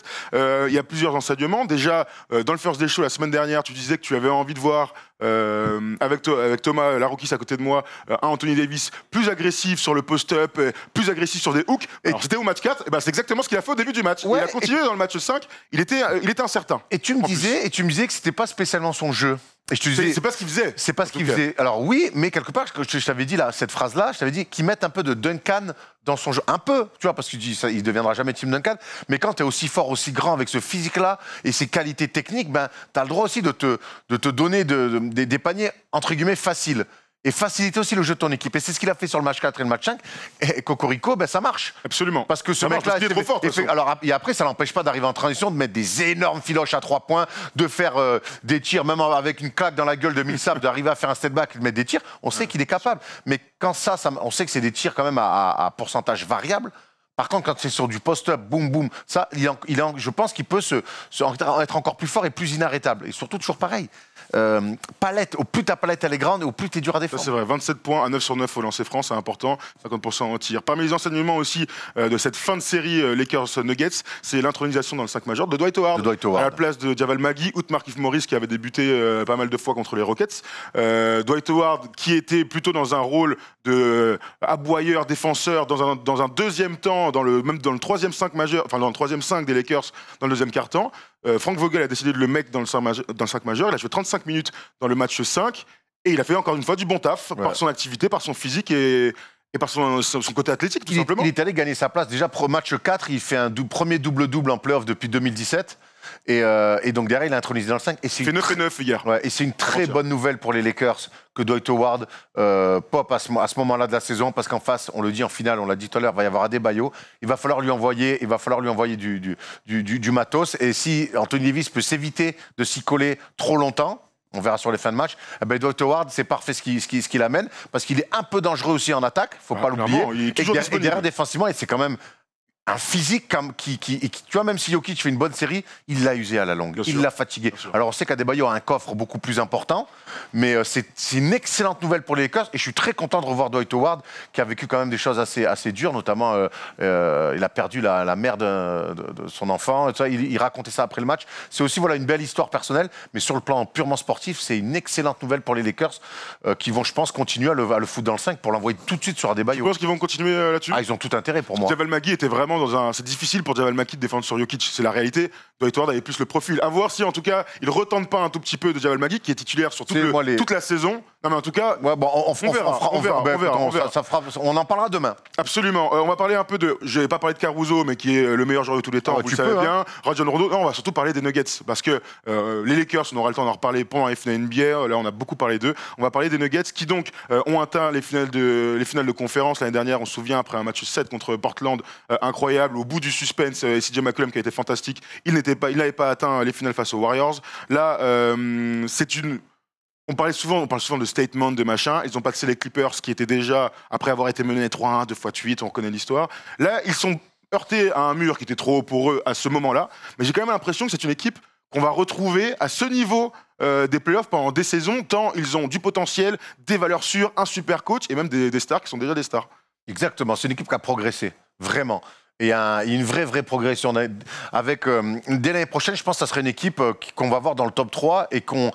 Speaker 1: Il y a plusieurs enseignements. Déjà, dans le First Day Show, la semaine dernière, tu disais que tu avais envie de voir, avec Thomas Larokis à côté de moi, un Anthony Davis plus agressif sur le post-up, plus agressif sur des hooks. Et c'était au match 4, c'est exactement ce qu'il a fait au début du match. Ouais, il a continué dans le match 5, il était incertain.
Speaker 2: Et tu me disais que c'était pas spécialement son jeu. Et je te disais,
Speaker 1: c'est pas ce qu'il faisait.
Speaker 2: C'est pas ce qu'il faisait. Alors oui, mais quelque part, je t'avais dit là, cette phrase-là, je t'avais dit qu'il mette un peu de Duncan dans son jeu. Un peu, tu vois, parce qu'il dit il deviendra jamais Tim Duncan. Mais quand tu es aussi fort, aussi grand, avec ce physique-là et ces qualités techniques, tu as le droit aussi de te donner des paniers, entre guillemets, faciles. et faciliter aussi le jeu de ton équipe. Et c'est ce qu'il a fait sur le match 4 et le match 5. Et Cocorico, ben, ça marche.
Speaker 1: Absolument.
Speaker 2: Parce que ce
Speaker 1: Ça marche,
Speaker 2: mec-là...
Speaker 1: parce qu'il est trop fort, de toute façon.
Speaker 2: Alors, et après, ça l'empêche pas d'arriver en transition, de mettre des énormes filoches à 3 points, de faire des tirs, même avec une claque dans la gueule de Millsap, d'arriver à faire un step back et de mettre des tirs. On sait qu'il est capable. Mais quand on sait que c'est des tirs quand même à pourcentage variable. Par contre, quand c'est sur du post-up, boum, boum, ça, je pense qu'il peut être encore plus fort et plus inarrêtable. Et surtout, toujours pareil. Palette, au plus ta palette elle est grande, au plus t'es dur à défendre.
Speaker 1: C'est vrai, 27 points à 9 sur 9 au lancer franc, c'est important, 50% en tir. Parmi les enseignements aussi de cette fin de série Lakers-Nuggets, c'est l'intronisation dans le 5 majeur de Dwight Howard. À la place de Javal Magui ou de Markieff Morris qui avait débuté pas mal de fois contre les Rockets. Dwight Howard qui était plutôt dans un rôle de aboyeur, défenseur dans un deuxième temps, même dans le troisième 5 majeur, enfin dans le troisième 5 des Lakers dans le deuxième quart-temps. Frank Vogel a décidé de le mettre dans le 5 majeur. Il a joué 35 minutes dans le match 5 et il a fait encore une fois du bon taf par son activité, par son physique et par son côté athlétique, tout simplement.
Speaker 2: Il est allé gagner sa place. Déjà, match 4, il fait un premier double-double en playoff depuis 2017. Et donc derrière, il a intronisé dans le 5.
Speaker 1: Il fait 9 et 9 hier.
Speaker 2: Ouais, et c'est une très bonne nouvelle pour les Lakers que Dwight Howard pop à ce moment-là de la saison, parce qu'en face, on le dit en finale, on l'a dit tout à l'heure, il va y avoir Adebayo. Il va falloir lui envoyer du matos. Et si Anthony Davis peut s'éviter de s'y coller trop longtemps, on verra sur les fins de match, eh ben Dwight Howard, c'est parfait ce qu'il amène, parce qu'il est un peu dangereux aussi en attaque, faut pas l'oublier. Et derrière, défensivement, et c'est quand même un physique qui, tu vois, même si Jokic fait une bonne série, il l'a usé à la longue, il l'a fatigué. Alors on sait qu'Adebayo a un coffre beaucoup plus important, mais c'est une excellente nouvelle pour les Lakers et je suis très content de revoir Dwight Howard qui a vécu quand même des choses assez dures, notamment il a perdu la mère de son enfant, il racontait ça après le match. C'est aussi une belle histoire personnelle, mais sur le plan purement sportif, c'est une excellente nouvelle pour les Lakers qui vont, je pense, continuer à le foutre dans le 5 pour l'envoyer tout de suite sur Adebayo.
Speaker 1: Tu penses qu'ils vont continuer là-dessus?
Speaker 2: Ils ont tout intérêt pour moi.
Speaker 1: Javal Magui était vraiment c'est difficile pour Javal Magui de défendre sur Jokic, c'est la réalité. Dwight Howard avait plus le profil. À voir si en tout cas il retente pas un tout petit peu de Javal Magui qui est titulaire sur toute la saison. Non mais en tout cas,
Speaker 2: on verra. On en parlera demain.
Speaker 1: Absolument. On va parler un peu de. Je vais pas parler de Caruso, mais qui est le meilleur joueur de tous les temps. Vous le savez bien. Rajon Rondo. Non, on va surtout parler des Nuggets parce que les Lakers, on aura le temps d'en reparler pendant les finales NBA. Là, on a beaucoup parlé d'eux. On va parler des Nuggets qui donc ont atteint les finales de conférence l'année dernière. On se souvient après un match 7 contre Portland incroyable. Au bout du suspense, CJ McCollum qui a été fantastique. Il n'avait pas atteint les finales face aux Warriors. Là, on parle souvent de statement, de machin. Ils ont passé les Clippers qui étaient déjà, après avoir été menés 3-1, 2 fois de suite, on connaît l'histoire. Là, ils sont heurtés à un mur qui était trop haut pour eux à ce moment-là. Mais j'ai quand même l'impression que c'est une équipe qu'on va retrouver à ce niveau des playoffs pendant des saisons, tant ils ont du potentiel, des valeurs sûres, un super coach et même des stars qui sont déjà des stars.
Speaker 2: Exactement, c'est une équipe qui a progressé, vraiment. Et il y a une vraie progression. Dès l'année prochaine, je pense que ça serait une équipe qu'on va voir dans le top 3 et qu'on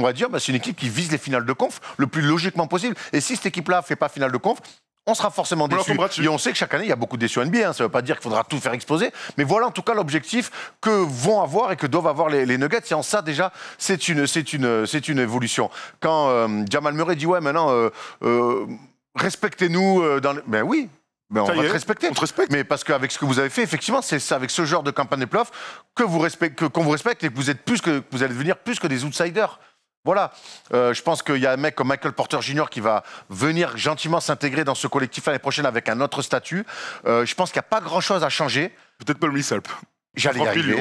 Speaker 2: va dire c'est une équipe qui vise les finales de conf le plus logiquement possible. Et si cette équipe-là ne fait pas finale de conf, on sera forcément déçu. Et on sait que chaque année, il y a beaucoup de déçus NBA. Ça ne veut pas dire qu'il faudra tout faire exploser. Mais voilà en tout cas l'objectif que vont avoir et que doivent avoir les Nuggets. Et en ça, déjà, c'est une évolution. Quand Jamal Murray dit « Ouais, maintenant, respectez-nous dans les... » Ben oui. Ben on va te respecter.
Speaker 1: On te respecte.
Speaker 2: Mais parce qu'avec ce que vous avez fait, effectivement, c'est ça, avec ce genre de campagne des playoffs qu'on vous respecte et que vous allez devenir plus que des outsiders. Voilà. Je pense qu'il y a un mec comme Michael Porter Jr. qui va venir gentiment s'intégrer dans ce collectif l'année prochaine avec un autre statut. Je pense qu'il n'y a pas grand-chose à changer.
Speaker 1: Peut-être Paul Millsap.
Speaker 2: J'allais y arriver.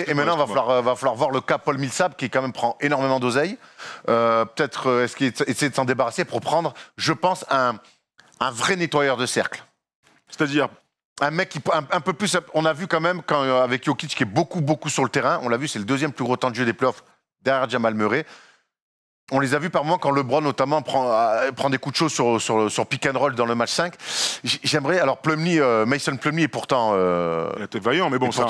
Speaker 2: Et maintenant, il va falloir voir le cas Paul Millsap qui quand même prend énormément d'oseille. Peut-être essayer de s'en débarrasser pour prendre, je pense, un vrai nettoyeur de cercle.
Speaker 1: C'est-à-dire
Speaker 2: un mec qui un peu plus. On a vu quand même avec Jokic qui est beaucoup sur le terrain. On l'a vu, c'est le deuxième plus gros temps de jeu des playoffs derrière Jamal Murray. On les a vus par moments quand LeBron notamment prend des coups de chaud sur pick and roll dans le match 5. J'aimerais. Alors Mason Plumlee est pourtant.
Speaker 1: Il était vaillant, mais bon, c'est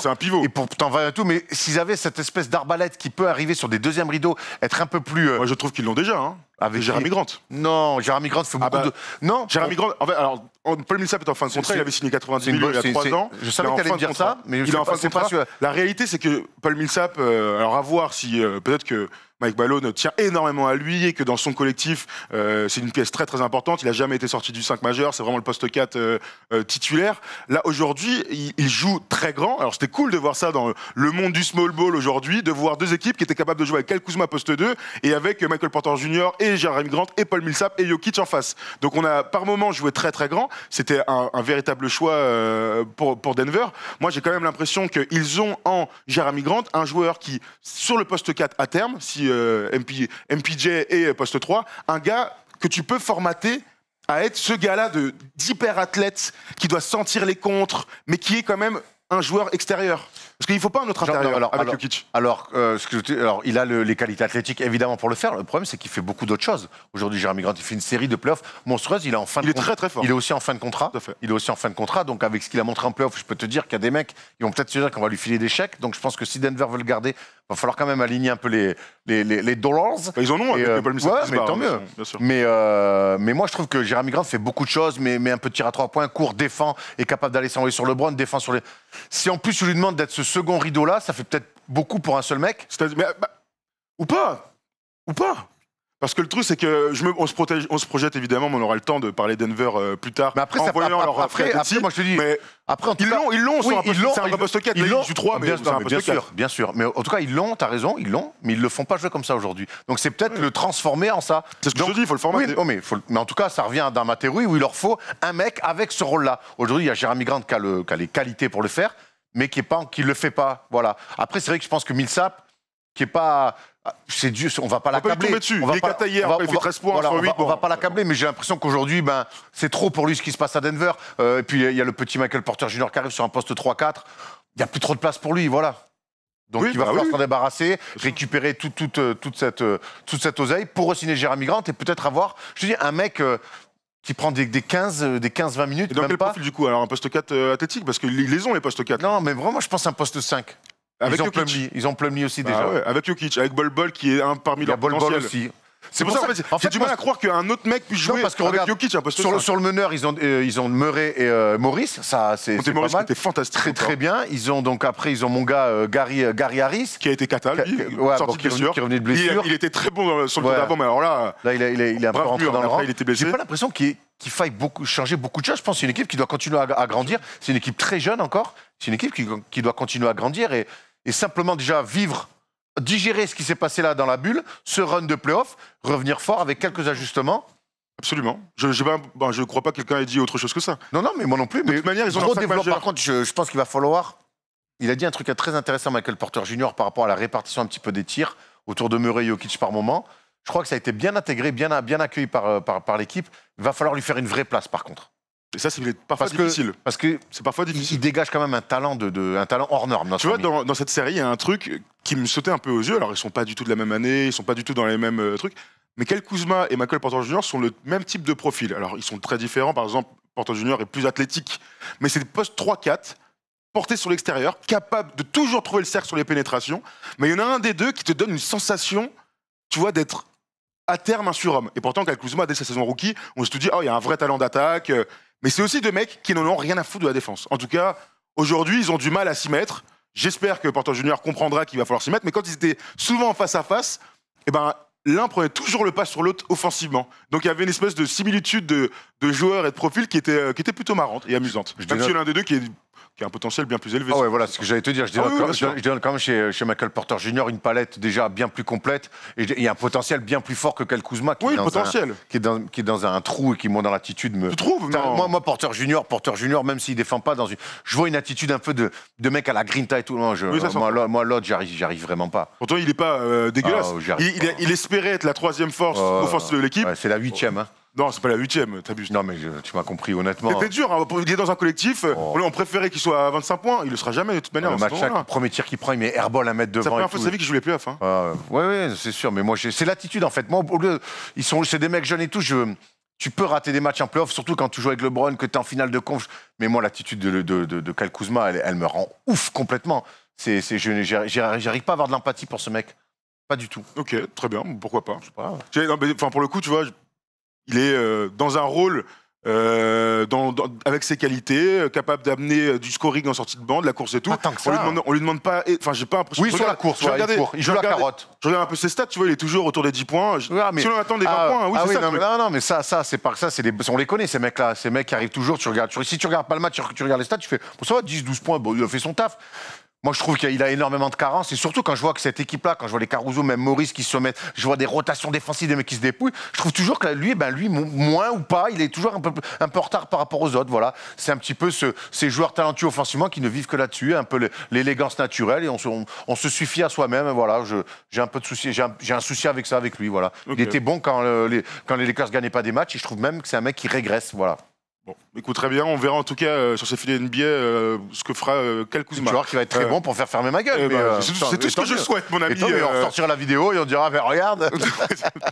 Speaker 1: un pivot.
Speaker 2: Et pourtant vaillant et tout. Mais s'ils avaient cette espèce d'arbalète qui peut arriver sur des deuxièmes rideaux, être un peu plus.
Speaker 1: Moi, je trouve qu'ils l'ont déjà. Hein. Avec Jeremy Grant.
Speaker 2: Non, Jeremy Grant fait beaucoup de.
Speaker 1: Non, Jeremy Grant. En fait, alors, Paul Millsap est en fin de contrat. Il avait signé 90 millions il y a 3 ans.
Speaker 2: Je savais que tu allais me dire ça, mais
Speaker 1: il est en fin de contrat. La réalité, c'est que Paul Millsap. Alors, à voir si peut-être que. Mike Malone tient énormément à lui et que dans son collectif, c'est une pièce très très importante. Il n'a jamais été sorti du 5 majeur, c'est vraiment le poste 4 titulaire. Là, aujourd'hui, il joue très grand. Alors, c'était cool de voir ça dans le monde du small ball aujourd'hui, de voir deux équipes qui étaient capables de jouer avec Kyle Kuzma poste 2 et avec Michael Porter Jr. et Jeremy Grant et Paul Millsap et Jokic en face. Donc, on a par moments joué très très grand. C'était un véritable choix pour Denver. Moi, j'ai quand même l'impression qu'ils ont en Jeremy Grant un joueur qui, sur le poste 4 à terme, si MPJ est poste 3, un gars que tu peux formater à être ce gars-là d'hyper athlète qui doit sentir les contres, mais qui est quand même un joueur extérieur. Parce qu'il ne faut pas un autre intérieur avec Jokic.
Speaker 2: Alors, il a les qualités athlétiques, évidemment, pour le faire. Le problème, c'est qu'il fait beaucoup d'autres choses. Aujourd'hui, Jeremy Grant, il fait une série de playoffs monstrueuses. Il est en fin de contrat.
Speaker 1: Très, très fort.
Speaker 2: Il est aussi en fin de contrat. Il est aussi en fin de contrat. Donc, avec ce qu'il a montré en playoffs, je peux te dire qu'il y a des mecs, ils vont peut-être se dire qu'on va lui filer des chèques. Donc, je pense que si Denver veut le garder, il va falloir quand même aligner un peu les dollars.
Speaker 1: Ils en ont avec Paul Millsap.
Speaker 2: Ouais, mais tant mieux. Mais moi, je trouve que Jeremy Grant fait beaucoup de choses, mais un peu de tir à 3 points, court, défend, est capable d'aller s'envoyer sur le LeBron, défend sur les. Si en plus, tu lui demandes d'être ce second rideau-là, ça fait peut-être beaucoup pour un seul mec.
Speaker 1: Ou pas. Parce que le truc, c'est que on se projette évidemment, mais on aura le temps de parler Denver plus tard.
Speaker 2: Mais après, après, moi je te dis.
Speaker 1: Mais après, ils l'ont, c'est un poste 4, ils du 3, mais c'est un poste 4.
Speaker 2: Bien sûr. Mais en tout cas, ils l'ont, t'as raison, ils l'ont, mais ils le font pas jouer comme ça aujourd'hui. Donc c'est peut-être le transformer en ça.
Speaker 1: C'est ce que je te dis, il faut le formater.
Speaker 2: Oui, mais en tout cas, ça revient dans ma théorie où il leur faut un mec avec ce rôle-là. Aujourd'hui, il y a Jeremy Grant qui a les qualités pour le faire, mais qui le fait pas. Voilà. Après, c'est vrai que je pense que Millsap, qui est pas. C'est dur, on va pas l'accabler.
Speaker 1: Il est cataillé, il fait 13 points sur 8.
Speaker 2: On va pas l'accabler, mais j'ai l'impression qu'aujourd'hui, c'est trop pour lui ce qui se passe à Denver. Et puis il y a le petit Michael Porter Jr. qui arrive sur un poste 3-4. Il n'y a plus trop de place pour lui, voilà. Donc il va falloir s'en débarrasser, récupérer toute cette oseille pour re-signer Jeremy Grant et peut-être avoir, je te dis, un mec qui prend des 15-20 minutes.
Speaker 1: Et dans quel profil du coup? Alors un poste 4 athlétique, parce qu'ils les ont les postes 4.
Speaker 2: Non, mais vraiment, je pense un poste 5. Ils ont Plumlee aussi déjà.
Speaker 1: Ouais, avec Jokic, avec Bol qui est un parmi leurs potentiels.
Speaker 2: Aussi.
Speaker 1: C'est pour ça en fait, j'ai du mal à croire qu'un autre mec puisse jouer avec Jokic un poste 5.
Speaker 2: Sur le meneur, ils ont Murray et Maurice, ça c'est pas mal.
Speaker 1: C'était fantastique.
Speaker 2: Très bien. Ils ont mon gars Gary Harris
Speaker 1: qui a été cata, lui, sorti de blessure.
Speaker 2: Qui revenait de blessure.
Speaker 1: Il était très bon sur le tour d'avant, mais alors là
Speaker 2: il est un peu rentré dans le rang.
Speaker 1: Il était blessé.
Speaker 2: J'ai pas l'impression qu'il faille changer beaucoup de choses. Je pense que c'est une équipe qui doit continuer à grandir. C'est une équipe très jeune encore. C'est une équipe qui doit continuer à grandir et simplement déjà digérer ce qui s'est passé là dans la bulle, ce run de play-off, revenir fort avec quelques ajustements.
Speaker 1: Absolument. Je crois pas que quelqu'un ait dit autre chose que ça.
Speaker 2: Non, mais moi non plus.
Speaker 1: De toute manière, ils ont
Speaker 2: trop développé. Par contre, je pense qu'il va falloir. Il a dit un truc très intéressant, Michael Porter Jr., par rapport à la répartition un petit peu des tirs autour de Murray et Jokic par moment. Je crois que ça a été bien intégré, bien accueilli par l'équipe. Il va falloir lui faire une vraie place, par contre.
Speaker 1: Et ça, c'est parfois difficile.
Speaker 2: Parce que
Speaker 1: c'est parfois difficile.
Speaker 2: Il dégage quand même un talent hors norme.
Speaker 1: Tu vois, dans cette série, il y a un truc qui me sautait un peu aux yeux. Alors, ils sont pas du tout de la même année, ils sont pas du tout dans les mêmes trucs. Mais Kyle Kuzma et Michael Porter Jr. sont le même type de profil. Alors, ils sont très différents. Par exemple, Porter Jr. est plus athlétique. Mais c'est des postes 3-4, portés sur l'extérieur, capables de toujours trouver le cercle sur les pénétrations. Mais il y en a un des deux qui te donne une sensation, tu vois, d'être à terme un surhomme. Et pourtant, Kyle Kuzma, dès sa saison rookie, on se dit, oh, il y a un vrai talent d'attaque. Mais c'est aussi deux mecs qui n'en ont rien à foutre de la défense. En tout cas, aujourd'hui, ils ont du mal à s'y mettre. J'espère que Porter Jr. comprendra qu'il va falloir s'y mettre. Mais quand ils étaient souvent face à face, l'un prenait toujours le pas sur l'autre offensivement. Donc il y avait une espèce de similitude de joueurs et de profils qui était plutôt marrante et amusante. Même si l'un des deux qui a un potentiel bien plus élevé.
Speaker 2: Ah ouais, voilà ce que j'allais te dire. Je donne quand même chez Michael Porter Jr. une palette déjà bien plus complète et il y a un potentiel bien plus fort que Kyle Kuzma qui est dans un trou et qui monte dans l'attitude.
Speaker 1: Tu trouves?
Speaker 2: Moi, Porter Jr., même s'il défend pas je vois une attitude un peu de mec à la Grinta et tout. Non, moi, l'autre, j'arrive vraiment pas.
Speaker 1: Pourtant, il est pas dégueulasse. Il espérait être la troisième force offensive de l'équipe.
Speaker 2: Ouais, c'est la 8e. Hein.
Speaker 1: Non, c'est pas la 8e, t'abuses.
Speaker 2: Non, mais tu m'as compris, honnêtement.
Speaker 1: C'était dur, hein. Il est dans un collectif, on préférait qu'il soit à 25 points, il le sera jamais de toute manière.
Speaker 2: Le premier tir qu'il prend, il met airball à mettre devant.
Speaker 1: C'est la première fois de sa vie qu'il joue les playoffs. Hein.
Speaker 2: Ouais, c'est sûr, mais moi, c'est l'attitude en fait. Moi, c'est des mecs jeunes et tout, tu peux rater des matchs en playoff, surtout quand tu joues avec LeBron, que tu es en finale de conf. Mais moi, l'attitude de Kyle Kuzma, elle me rend ouf complètement. J'arrive pas à avoir de l'empathie pour ce mec. Pas du tout.
Speaker 1: Ok, très bien, pourquoi pas. Je sais pas. Pour le coup, tu vois, il est dans un rôle avec ses qualités, capable d'amener du scoring en sortie de bande, la course et tout. On lui demande pas. Enfin, j'ai pas l'impression.
Speaker 2: Oui, sur la course, il joue la carotte.
Speaker 1: Je regarde un peu ses stats, tu vois, il est toujours autour des 10 points. Si on attend des 20 points, oui, c'est ça.
Speaker 2: Non, mais ça, c'est pas ça, on les connaît, ces mecs-là. Ces mecs qui arrivent toujours, si tu regardes pas le match, tu regardes les stats, tu fais, bon, ça va, 10, 12 points, bon, il a fait son taf. Moi, je trouve qu'il a énormément de carences. Et surtout, quand je vois que cette équipe-là, quand je vois les Caruso, même Maurice qui se mettent, je vois des rotations défensives, des mecs qui se dépouillent, je trouve toujours que lui, moins ou pas, il est toujours un peu en retard par rapport aux autres. Voilà. C'est un petit peu ces joueurs talentueux offensivement qui ne vivent que là-dessus, un peu l'élégance naturelle, et on se suffit à soi-même. Voilà. J'ai un peu de souci, j'ai un souci avec ça, avec lui. Voilà. Okay. Il était bon quand les Lakers gagnaient pas des matchs, et je trouve même que c'est un mec qui régresse. Voilà.
Speaker 1: Bon, écoute, très bien. On verra en tout cas sur ces filets NBA ce que fera Kyle Kuzma.
Speaker 2: Tu vois qu'il va être très bon pour faire fermer ma gueule.
Speaker 1: C'est tout ce que je souhaite, mon ami.
Speaker 2: On ressortira la vidéo et on dira, mais regarde.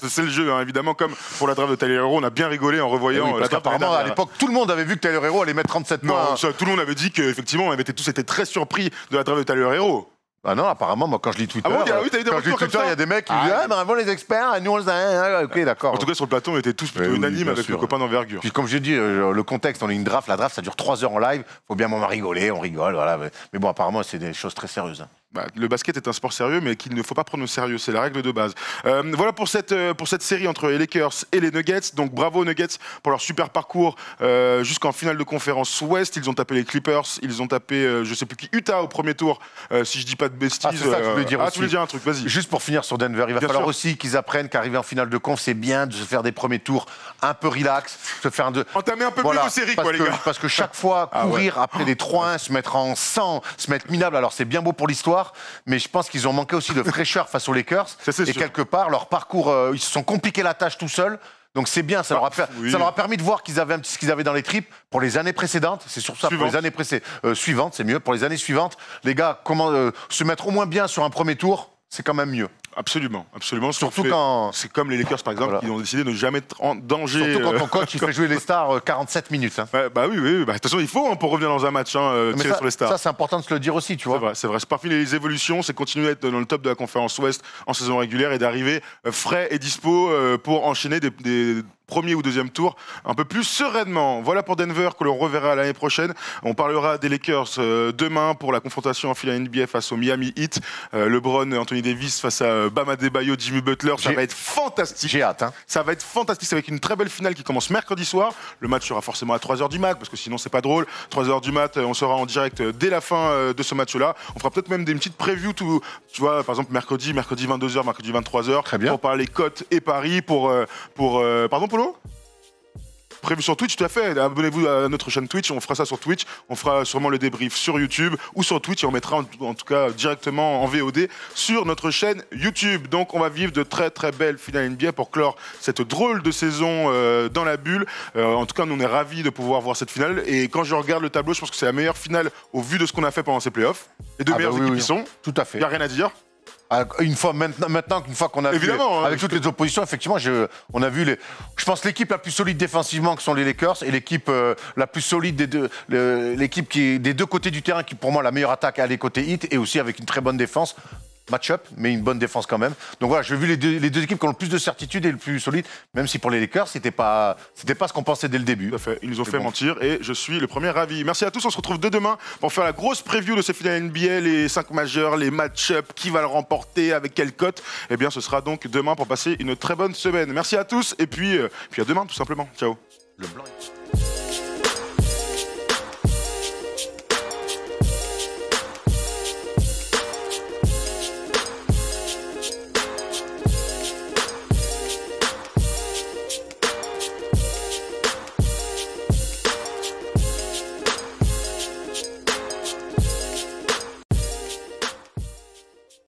Speaker 1: C'est le jeu, hein, évidemment. Comme pour la draft de Tyler Hero, on a bien rigolé en revoyant
Speaker 2: la draft. Apparemment, à l'époque, tout le monde avait vu que Tyler Hero allait mettre 37 points.
Speaker 1: Non, tout le monde avait dit qu'effectivement, on avait tous été très surpris de la draft de Tyler Hero.
Speaker 2: Ah non, apparemment, moi, quand je lis Twitter, il y a des mecs qui disent « Ah, ben, avant les experts, nous, on le sait. » Ok, d'accord.
Speaker 1: En tout cas, sur le plateau, on était tous plutôt unanimes avec le copain d'envergure.
Speaker 2: Puis, comme j'ai dit, le contexte, on a une draft. La draft, ça dure 3 heures en live. Faut bien moment rigoler, on rigole, voilà. Mais bon, apparemment, c'est des choses très sérieuses.
Speaker 1: Le basket est un sport sérieux, mais qu'il ne faut pas prendre au sérieux. C'est la règle de base. Voilà pour cette série entre les Lakers et les Nuggets. Donc bravo aux Nuggets pour leur super parcours jusqu'en finale de conférence Ouest. Ils ont tapé les Clippers, ils ont tapé, je sais plus qui, Utah au premier tour. Si je dis pas de bestises.
Speaker 2: Ah, c'est ça que je voulais dire aussi.
Speaker 1: Tu voulais dire un truc, vas-y.
Speaker 2: Juste pour finir sur Denver, il va falloir aussi qu'ils apprennent qu'arriver en finale de conf, c'est bien de se faire des premiers tours un peu relax, se faire
Speaker 1: entamer un peu plus de série, quoi, les gars.
Speaker 2: Parce que chaque fois, courir après des 3-1, se mettre en 100, se mettre minable, alors c'est bien beau pour l'histoire, mais je pense qu'ils ont manqué aussi de fraîcheur face aux Lakers. Et quelque part, leur parcours, ils se sont compliqués la tâche tout seuls. Donc c'est bien, ça leur a permis de voir qu'ils avaient ce qu'ils avaient dans les tripes pour les années précédentes. C'est surtout ça, pour les années suivantes, c'est mieux. Pour les années suivantes, les gars, comment se mettre au moins bien sur un premier tour, c'est quand même mieux.
Speaker 1: Absolument, absolument.
Speaker 2: Surtout quand...
Speaker 1: C'est comme les Lakers, par exemple, qui ont décidé de ne jamais être en danger.
Speaker 2: Surtout quand ton coach, il fait jouer les stars 47 minutes. Hein.
Speaker 1: Oui. De toute façon, il faut pour revenir dans un match, tirer sur les stars.
Speaker 2: Ça, c'est important de se le dire aussi, tu vois.
Speaker 1: C'est vrai. C'est parmi les évolutions, c'est continuer à être dans le top de la conférence Ouest en saison régulière et d'arriver frais et dispo pour enchaîner des premier ou deuxième tour un peu plus sereinement. Voilà pour Denver que l'on reverra l'année prochaine. On parlera des Lakers demain pour la confrontation en finale NBA face au Miami Heat. LeBron, Anthony Davis face à Bam Adebayo, Jimmy Butler. Ça va être fantastique.
Speaker 2: J'ai hâte. Hein.
Speaker 1: Ça va être fantastique. C'est avec une très belle finale qui commence mercredi soir. Le match sera forcément à 3h du mat parce que sinon c'est pas drôle. 3h du mat, on sera en direct dès la fin de ce match-là. On fera peut-être même des petites previews, tu vois, par exemple mercredi 22h, mercredi 23h.
Speaker 2: Très bien.
Speaker 1: Pour parler cotes et paris pardon, Polo ? Prévu sur Twitch, tout à fait. Abonnez-vous à notre chaîne Twitch, on fera ça sur Twitch. On fera sûrement le débrief sur YouTube ou sur Twitch et on mettra en tout cas directement en VOD sur notre chaîne YouTube. Donc on va vivre de très très belles finales NBA pour clore cette drôle de saison dans la bulle. En tout cas, nous on est ravis de pouvoir voir cette finale. Et quand je regarde le tableau, je pense que c'est la meilleure finale au vu de ce qu'on a fait pendant ces playoffs. Les deux meilleures équipes y sont.
Speaker 2: Tout à fait.
Speaker 1: Il n'y a rien à dire.
Speaker 2: Une fois qu'on a vu avec toutes les oppositions, effectivement, on a vu je pense l'équipe la plus solide défensivement que sont les Lakers et l'équipe la plus solide l'équipe qui est des deux côtés du terrain qui pour moi la meilleure attaque à les côtés Heat et aussi avec une très bonne défense. Match-up, mais une bonne défense quand même. Donc voilà, j'ai vu les deux équipes qui ont le plus de certitude et le plus solide, même si pour les Lakers, c'était pas ce qu'on pensait dès le début.
Speaker 1: Tout à fait. Ils nous ont fait mentir et je suis le premier ravi. Merci à tous, on se retrouve dès demain pour faire la grosse preview de ces finales NBA, les 5 majeurs, les match-up, qui va le remporter, avec quelle cote. Eh bien, ce sera donc demain pour passer une très bonne semaine. Merci à tous et puis à demain tout simplement. Ciao.
Speaker 2: Le blanc.